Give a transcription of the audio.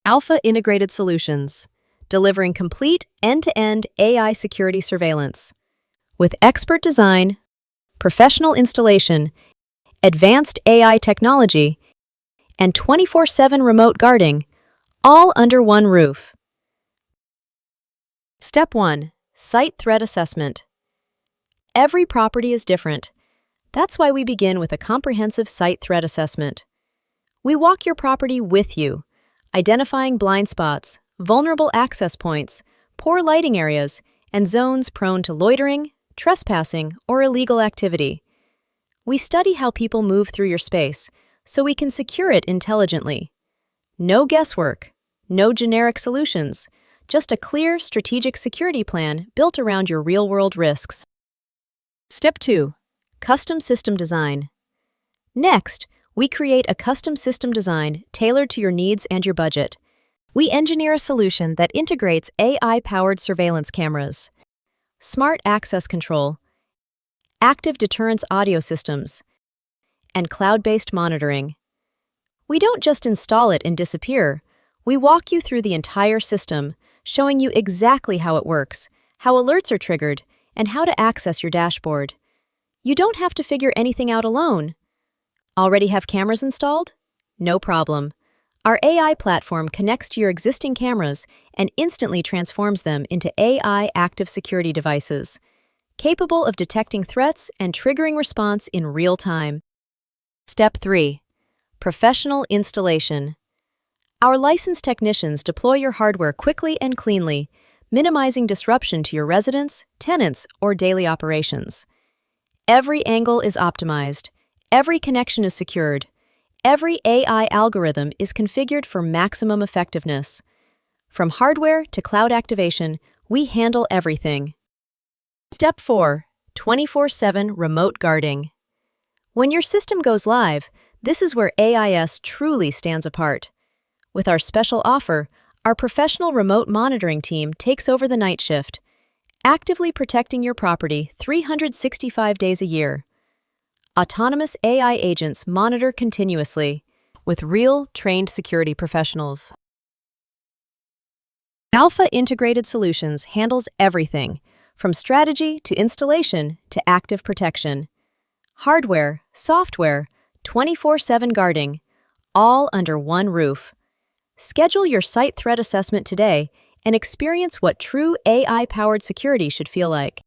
Alpha Integrated Solutions, delivering complete end-to-end AI security surveillance. With expert design, professional installation, advanced AI technology, and 24/7 remote guarding, all under one roof. Step 1. Site Threat Assessment. Every property is different. That's why we begin with a comprehensive site threat assessment. We walk your property with you, identifying blind spots, vulnerable access points, poor lighting areas, and zones prone to loitering, trespassing, or illegal activity. We study how people move through your space so we can secure it intelligently. No guesswork, no generic solutions, just a clear, strategic security plan built around your real-world risks. Step 2. Custom System Design. Next, we create a custom system design tailored to your needs and your budget. We engineer a solution that integrates AI-powered surveillance cameras, smart access control, active deterrence audio systems, and cloud-based monitoring. We don't just install it and disappear. We walk you through the entire system, showing you exactly how it works, how alerts are triggered, and how to access your dashboard. You don't have to figure anything out alone. Already have cameras installed? No problem. Our AI platform connects to your existing cameras and instantly transforms them into AI active security devices, capable of detecting threats and triggering response in real time. Step 3. Professional installation. Our licensed technicians deploy your hardware quickly and cleanly, minimizing disruption to your residents, tenants, or daily operations. Every angle is optimized, every connection is secured, every AI algorithm is configured for maximum effectiveness. From hardware to cloud activation, we handle everything. Step 4. 24/7 remote guarding. When your system goes live, this is where AIS truly stands apart. With our special offer, our professional remote monitoring team takes over the night shift, actively protecting your property 365 days a year. Autonomous AI agents monitor continuously, with real, trained security professionals. Alpha Integrated Solutions handles everything, from strategy to installation to active protection. Hardware, software, 24/7 guarding, all under one roof. Schedule your site threat assessment today and experience what true AI-powered security should feel like.